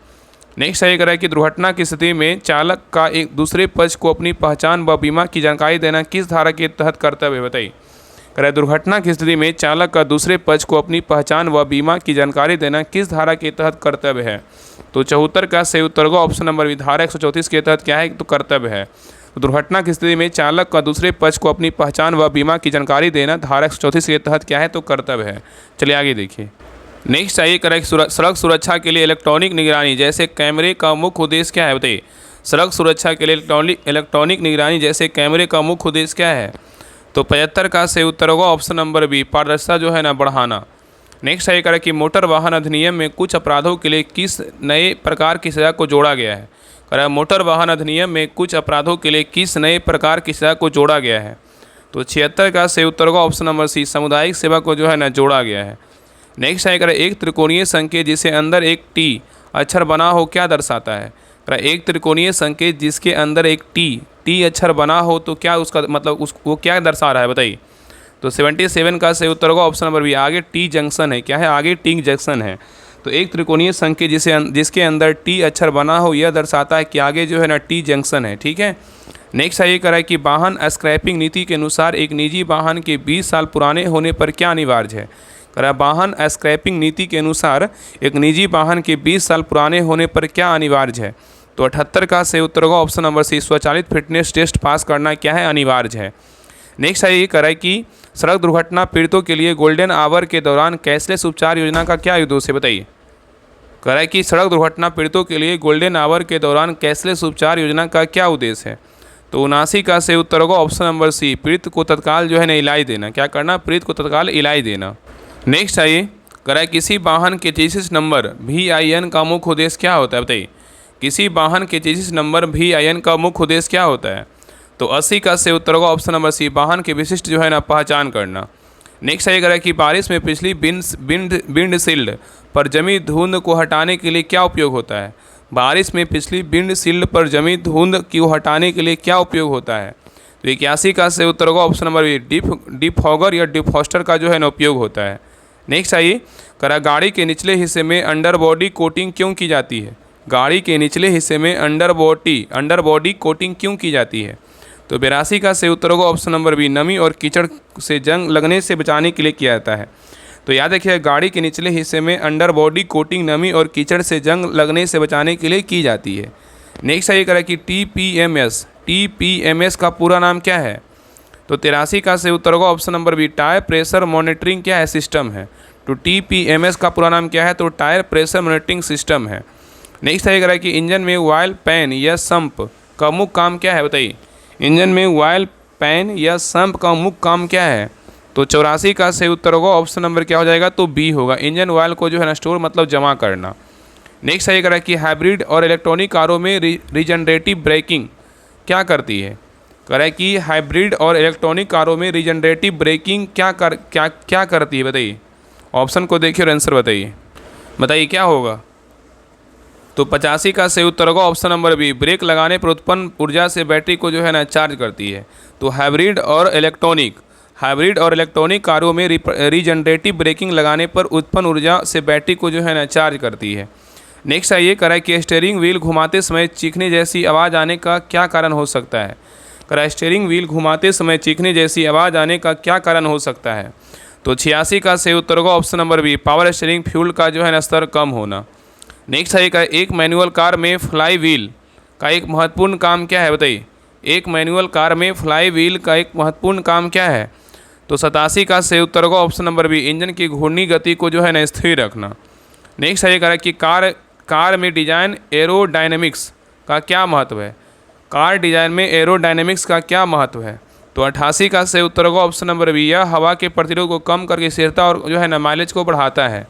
नेक्स्ट है कह रहा है कि दुर्घटना की स्थिति में चालक का एक दूसरे पक्ष को अपनी पहचान व बीमा की जानकारी देना किस धारा के तहत कर्तव्य है बताइए। कह रहा है दुर्घटना की स्थिति में चालक का दूसरे पक्ष को अपनी पहचान व बीमा की जानकारी देना किस धारा के तहत कर्तव्य है। तो 74 का सही उत्तर होगा ऑप्शन नंबर बी, धारा 134 के तहत क्या है, तो कर्तव्य है। तो दुर्घटना की स्थिति में चालक का दूसरे पक्ष को अपनी पहचान व बीमा की जानकारी देना धारा 134 के तहत क्या है, तो कर्तव्य है। चलिए आगे देखिए। नेक्स्ट आइए करेक्ट, सड़क सुरक्षा के लिए इलेक्ट्रॉनिक निगरानी जैसे कैमरे का मुख्य उद्देश्य क्या है बताइए। सड़क सुरक्षा के लिए इलेक्ट्रॉनिक निगरानी जैसे कैमरे का मुख्य उद्देश्य क्या है। तो 75 का सही उत्तर होगा ऑप्शन नंबर बी, पारदर्शिता जो है ना बढ़ाना। नेक्स्ट है करें कि मोटर वाहन अधिनियम में कुछ अपराधों के लिए किस नए प्रकार की सज़ा को जोड़ा गया है। कह रहा है मोटर वाहन अधिनियम में कुछ अपराधों के लिए किस नए प्रकार की सज़ा को जोड़ा गया है। तो 76 का सही उत्तर होगा ऑप्शन नंबर सी, सामुदायिक सेवा को जो है ना जोड़ा गया है। नेक्स्ट है कह रहा है एक त्रिकोणीय संकेत जिसे अंदर एक टी अक्षर बना हो क्या दर्शाता है। कह रहा है एक त्रिकोणीय संकेत जिसके अंदर एक टी अक्षर बना हो तो क्या उसका मतलब वो क्या दर्शा रहा है बताइए। तो 77 का सही उत्तर होगा ऑप्शन नंबर बी, आगे टी जंक्शन है। क्या है, आगे टी जंक्शन है। तो एक त्रिकोणीय संकेत जिसके अंदर टी अक्षर बना हो यह दर्शाता है कि आगे जो है ना टी जंक्शन है। ठीक है। नेक्स्ट है ये कह रहा है कि वाहन स्क्रैपिंग नीति के अनुसार एक निजी वाहन के 20 साल पुराने होने पर क्या अनिवार्य है। करा वाहन स्क्रैपिंग नीति के अनुसार एक निजी वाहन के 20 साल पुराने होने पर क्या अनिवार्य है? तो 78 का सही उत्तर होगा ऑप्शन नंबर सी, स्वचालित फिटनेस टेस्ट पास करना क्या है? अनिवार्य है। नेक्स्ट है ये करा कि सड़क दुर्घटना पीड़ितों के लिए गोल्डन आवर के दौरान कैशलेस उपचार योजना का क्या उद्देश्य है? बताइए। करा कि सड़क दुर्घटना पीड़ितों के लिए गोल्डन आवर के दौरान कैशलेस उपचार योजना का क्या उद्देश्य है? तो 79 का सही उत्तर होगा ऑप्शन नंबर सी, पीड़ित को तत्काल जो है ना इलाज देना। क्या करना? पीड़ित को तत्काल इलाज देना। नेक्स्ट आइए, करा किसी वाहन के चेसिस नंबर VIN का मुख्य उद्देश्य क्या होता है? बताइए। किसी वाहन के चेसिस नंबर VIN का मुख्य उद्देश्य क्या होता है? तो 80 का सही उत्तर होगा ऑप्शन नंबर सी, वाहन के विशिष्ट जो है ना पहचान करना। नेक्स्ट आइए, करा कि बारिश में पिछली विंडशील्ड पर जमी धुंध को हटाने के लिए क्या उपयोग होता है? बारिश में पिछली विंडशील्ड पर जमी धुंध को हटाने के लिए क्या उपयोग होता है? तो 81 का सही उत्तर होगा ऑप्शन नंबर बी, डिफॉगर या डिफॉस्टर का जो है ना उपयोग होता है। नेक्स्ट आइए, करा गाड़ी के निचले हिस्से में अंडर बॉडी कोटिंग क्यों की जाती है? गाड़ी के निचले हिस्से में अंडर बॉडी कोटिंग क्यों की जाती है? तो 82 का सही उत्तर होगा ऑप्शन नंबर बी, नमी और कीचड़ से जंग लगने से बचाने के लिए किया जाता है। तो याद रखिए, गाड़ी के निचले हिस्से में अंडर बॉडी कोटिंग नमी और कीचड़ से जंग लगने से बचाने के लिए की जाती है। नेक्स्ट ये करें कि TPMS का पूरा नाम क्या है? तो 83 का सही उत्तर होगा option number B, tyre pressure monitoring क्या है? सिस्टम है। तो TPMS का पूरा नाम क्या है? तो टायर प्रेशर मॉनिटरिंग सिस्टम है। नेक्स्ट ये करें कि इंजन में ऑयल पैन या सम्प का मुख्य काम क्या है? बताइए। इंजन में ऑयल पैन या सम्प का मुख्य काम क्या है? तो 84 का सही उत्तर होगा ऑप्शन नंबर क्या हो जाएगा? तो बी होगा, इंजन ऑयल को जो है ना स्टोर मतलब जमा करना। नेक्स्ट ये करें कि हाइब्रिड और इलेक्ट्रॉनिक कारों में रीजनरेटिव ब्रेकिंग क्या करती है? करें कि हाइब्रिड और इलेक्ट्रॉनिक कारों में रीजनरेटिव ब्रेकिंग क्या करती है? बताइए। ऑप्शन को देखिए और आंसर बताइए क्या होगा? तो 85 का सही उत्तर होगा ऑप्शन नंबर बी, ब्रेक लगाने पर उत्पन्न ऊर्जा से बैटरी को जो है ना चार्ज करती है। तो हाइब्रिड और इलेक्ट्रॉनिक कारों में रीजनरेटिव ब्रेकिंग लगाने पर उत्पन्न ऊर्जा से बैटरी को जो है ना चार्ज करती है। नेक्स्ट आइए, करा कि स्टीयरिंग व्हील घुमाते समय चीखने जैसी आवाज़ आने का क्या कारण हो सकता है? करा स्टीयरिंग व्हील घुमाते समय चीखने जैसी आवाज़ आने का क्या कारण हो सकता है? तो 86 का सही उत्तर होगा option number B, power steering fuel का जो है ना स्तर कम होना। नेक्स्ट है एक मैनुअल कार में फ्लाई व्हील का एक महत्वपूर्ण काम क्या है? बताइए। एक मैनुअल कार में फ्लाई व्हील का एक महत्वपूर्ण काम क्या है? तो 87 का सही उत्तर होगा ऑप्शन नंबर बी, इंजन की घूर्णी गति को जो है ना स्थिर रखना। नेक्स्ट है कि कार में डिजाइन एरोडायनेमिक्स का क्या महत्व है? कार डिजाइन में एरोडायनेमिक्स का क्या महत्व है? तो 88 का सही उत्तर होगा ऑप्शन नंबर बी, यह हवा के प्रतिरोध को कम करके स्थिरता और जो है ना माइलेज को बढ़ाता है।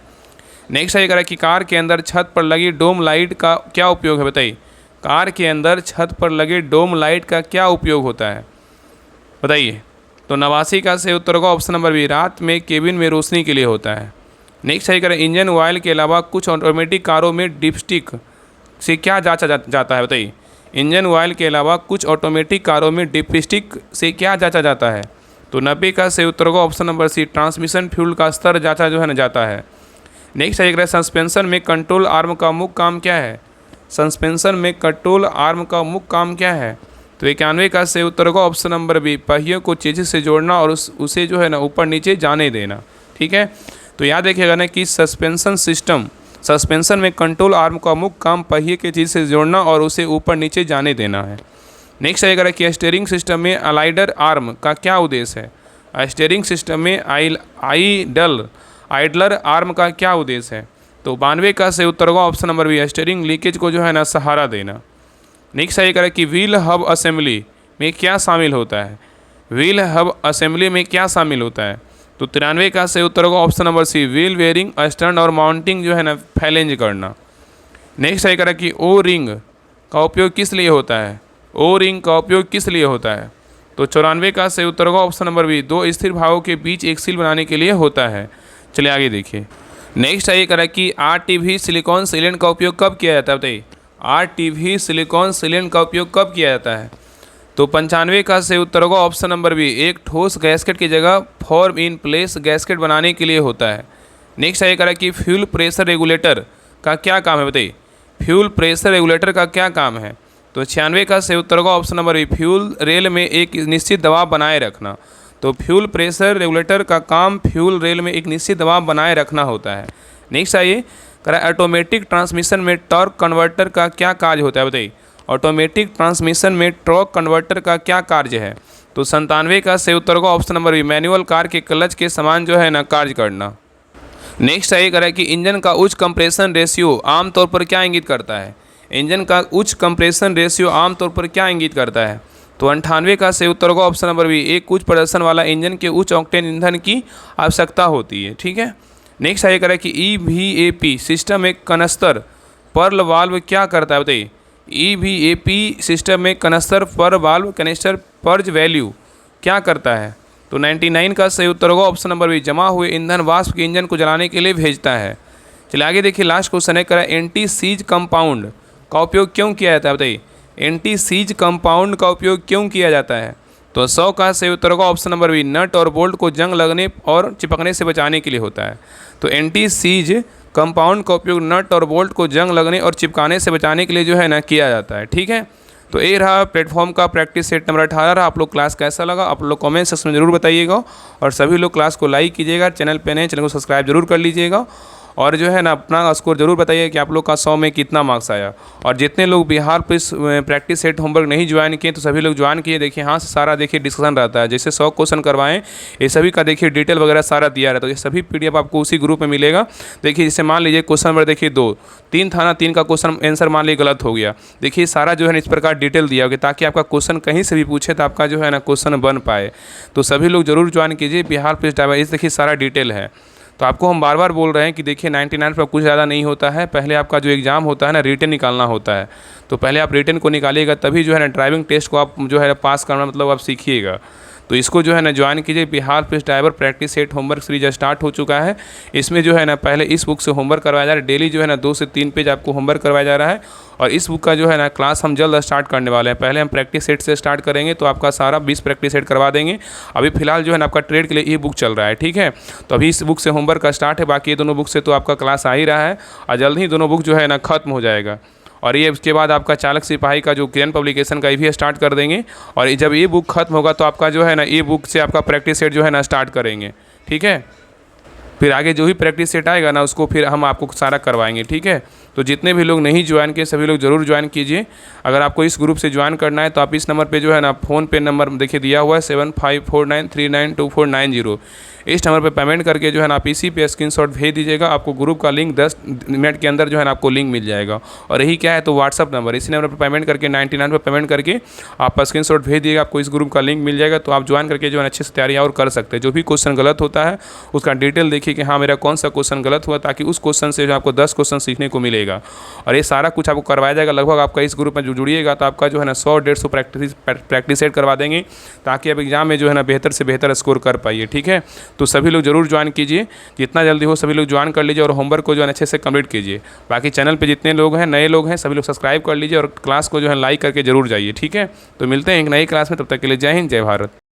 नेक्स्ट है कि कार के अंदर छत पर लगी डोम लाइट का क्या उपयोग है? बताइए। कार के अंदर छत पर लगे डोम लाइट का क्या उपयोग होता है? बताइए। तो 89 का सही उत्तर होगा ऑप्शन नंबर बी, रात में केबिन में रोशनी के लिए होता है। नेक्स्ट है इंजन ऑयल के अलावा कुछ ऑटोमेटिक कारों में डिपस्टिक से क्या जांचा जाता है? बताइए। इंजन ऑयल के अलावा कुछ ऑटोमेटिक कारों में डिपस्टिक से क्या जांचा जाता है? तो 90 का सही उत्तर होगा option number C, transmission fuel का स्तर जांचा जो है ना जाता है। नेक्स्ट है सस्पेंशन में कंट्रोल आर्म का मुख्य काम क्या है? सस्पेंशन में कंट्रोल आर्म का मुख्य काम क्या है? तो 91 का सही उत्तर होगा ऑप्शन नंबर बी, पहियों को चेसिस से जोड़ना और उसे जो है ना ऊपर नीचे जाने देना। ठीक है, तो याद रखिएगा ना कि सस्पेंशन में कंट्रोल आर्म का मुख्य काम पहिए के चेसिस से जोड़ना और उसे ऊपर नीचे जाने देना है। नेक्स्ट है कि स्टीयरिंग सिस्टम में अलाइडर आर्म का क्या उद्देश्य है? स्टीयरिंग सिस्टम में आइडलर आर्म का क्या उद्देश्य है? तो 92 का सही उत्तर होगा option number B, steering leakage को जो है ना सहारा देना। नेक्स्ट है कि व्हील हब असेंबली में क्या शामिल होता है? व्हील हब असेंबली में क्या शामिल होता है? तो 93 का सही उत्तर होगा option number C, wheel bearing stand और माउंटिंग जो है ना फैलेंज करना। नेक्स्ट है कि ओ रिंग का उपयोग किस लिए होता है? ओ रिंग का उपयोग किस लिए होता है? तो 94 का सही उत्तर होगा ऑप्शन नंबर बी, दो स्थिर भागों के बीच एक सील बनाने के लिए होता है। चलिए आगे देखिए। नेक्स्ट है कि RTV सिलिकॉन सीलेंट का उपयोग कब किया जाता है? बताइए। RTV सिलिकॉन सीलेंट का उपयोग कब किया जाता है? तो 95 का सही उत्तर होगा ऑप्शन नंबर बी, एक ठोस गैस्केट की जगह फॉर्म इन प्लेस गैस्केट बनाने के लिए होता है। नेक्स्ट है कि फ्यूल प्रेशर रेगुलेटर का क्या काम है? बताइए। फ्यूल प्रेशर रेगुलेटर का क्या काम है? तो 96 का सही उत्तर होगा option number B, fuel rail में एक निश्चित दबाव बनाए रखना। तो फ्यूल प्रेशर रेगुलेटर का काम फ्यूल रेल में एक निश्चित दबाव बनाए रखना होता है। नेक्स्ट आइए, करा ऑटोमेटिक ट्रांसमिशन में टॉर्क कन्वर्टर का क्या कार्य होता है, बताइए। ऑटोमेटिक ट्रांसमिशन में टॉर्क कन्वर्टर का क्या कार्य है? तो 97 का सही उत्तर होगा option number B, manual car के क्लच के समान जो है ना कार्य करना। नेक्स्ट आइए करें कि इंजन का उच्च कंप्रेशन रेशियो आमतौर पर क्या इंगित करता है? इंजन का उच्च कंप्रेशन रेशियो आमतौर पर क्या इंगित करता है? तो 98 का सही उत्तर होगा ऑप्शन नंबर बी, एक उच्च प्रदर्शन वाला इंजन के उच्च ऑक्टेन ईंधन की आवश्यकता होती है। ठीक है। नेक्स्ट आइए करें कि EVAP सिस्टम एक कनस्तर पर्ल वाल्व क्या करता है, बताइए। EVAP सिस्टम में कनस्तर पर वाल्व कनेस्टर पर्ज वैल्यू क्या करता है? तो 99 का सही उत्तर होगा ऑप्शन नंबर बी, जमा हुए ईंधन वाष्प के इंजन को जलाने के लिए भेजता है। चलिए आगे देखिए, लास्ट क्वेश्चन है, करा एंटी सीज कंपाउंड का उपयोग क्यों किया जाता है, बताइए। एंटी सीज कंपाउंड का उपयोग क्यों किया जाता है? तो 100 का सही उत्तर होगा ऑप्शन नंबर बी, नट और बोल्ट को जंग लगने और चिपकने से बचाने के लिए होता है। तो एंटी सीज कंपाउंड का उपयोग नट और बोल्ट को जंग लगने और चिपकाने से बचाने के लिए जो है ना किया जाता है। ठीक है। तो ये रहा प्लेटफॉर्म का प्रैक्टिस सेट नंबर 18 रहा। आप लोग क्लास कैसा लगा आप लोग कमेंट सेक्शन में जरूर बताइएगा, और सभी लोग क्लास को लाइक कीजिएगा, चैनल पे नए चैनल को सब्सक्राइब जरूर कर लीजिएगा, और जो है ना अपना स्कोर जरूर बताइए कि आप लोग का 100 में कितना मार्क्स आया। और जितने लोग Bihar police practice set homework नहीं ज्वाइन किए तो सभी लोग ज्वाइन किए। देखिए हाँ सारा देखिए डिस्कशन रहता है, जैसे 100 क्वेश्चन करवाएं ये सभी का देखिए डिटेल वगैरह सारा दिया रहता है। तो ये सभी PDF आपको उसी ग्रुप में मिलेगा। देखिए जैसे मान लीजिए क्वेश्चन नंबर देखिए 2 3 था ना, 3 का क्वेश्चन आंसर मान लीजिए गलत हो गया, देखिए सारा जो है ना इस प्रकार डिटेल दिया होगा ताकि आपका क्वेश्चन कहीं से भी पूछे तो आपका जो है ना क्वेश्चन बन पाए। तो सभी लोग जरूर ज्वाइन कीजिए बिहार पुलिस ड्राइवर, इस देखिए सारा डिटेल है। तो आपको हम बार बार बोल रहे हैं कि देखिए 99 पर कुछ ज़्यादा नहीं होता है, पहले आपका जो एग्ज़ाम होता है ना रिटन निकालना होता है। तो पहले आप रिटन को निकालिएगा तभी जो है ना ड्राइविंग टेस्ट को आप जो है पास करना मतलब आप सीखिएगा। तो इसको जो है ना ज्वाइन कीजिए। Bihar police driver practice set homework series start हो चुका है। इसमें जो है ना पहले इस बुक से होमवर्क करवाया जा रहा है, डेली जो है ना 2 से 3 पेज आपको होमवर्क करवाया जा रहा है। और इस बुक का जो है ना क्लास हम जल्द स्टार्ट करने वाले हैं। पहले हम प्रैक्टिस सेट से स्टार्ट करेंगे, तो आपका सारा 20 प्रैक्टिस सेट करवा देंगे। अभी फिलहाल जो है ना आपका ट्रेड के लिए ये बुक चल रहा है, ठीक है। तो अभी इस बुक से होमवर्क का स्टार्ट है, बाकी ये दोनों बुक से तो आपका क्लास आ ही रहा है, और जल्द ही दोनों बुक जो है ना खत्म हो जाएगा। और ये उसके बाद आपका चालक सिपाही का जो किरण पब्लिकेशन का ये भी स्टार्ट कर देंगे। और जब ये बुक खत्म होगा तो आपका जो है ना ये बुक से आपका प्रैक्टिस सेट जो है ना स्टार्ट करेंगे, ठीक है। फिर आगे जो भी प्रैक्टिस सेट आएगा ना उसको फिर हम आपको सारा करवाएंगे, ठीक है। तो जितने भी लोग नहीं ज्वाइन किए सभी लोग जरूर ज्वाइन कीजिए। अगर आपको इस ग्रुप से ज्वाइन करना है तो आप इस नंबर पे जो है ना फ़ोन पे नंबर देखिए दिया हुआ है 7549392490, इस नंबर पे पेमेंट करके जो है ना आप इसी पे स्क्रीनशॉट भेज दीजिएगा। आपको ग्रुप का लिंक 10 मिनट के अंदर जो है ना आपको लिंक मिल जाएगा। और यही क्या है तो व्हाट्सअप नंबर, इसी नंबर पर पेमेंट करके 99 पर पेमेंट करके आप स्क्रीनशॉट भेज दिएगा, आपको इस ग्रुप का लिंक मिल जाएगा। तो आप ज्वाइन करके जो है अच्छे से तैयारी और कर सकते हैं। जो भी क्वेश्चन गलत होता है उसका डिटेल देखिए कि हाँ मेरा कौन सा क्वेश्चन गलत हुआ, ताकि उस क्वेश्चन से जो आपको 10 क्वेश्चन सीखने को मिलेगा। और ये सारा कुछ आपको करवाया जाएगा। लगभग आपका इस ग्रुप में जो जुड़िएगा तो आपका जो है ना 100-150 प्रैक्टिस सेट करवा देंगे, ताकि आप एग्जाम में जो है ना बेहतर से बेहतर स्कोर कर पाइए, ठीक है। तो सभी लोग जरूर ज्वाइन कीजिए, जितना जल्दी हो सभी लोग ज्वाइन कर लीजिए और होमवर्क को जो है अच्छे से कंप्लीट कीजिए। बाकी चैनल पे जितने लोग हैं नए लोग हैं सभी लोग सब्सक्राइब कर लीजिए और क्लास को जो है लाइक करके जरूर जाइए, ठीक है। तो मिलते हैं एक नई क्लास में, तब तक के लिए जय हिंद जय भारत।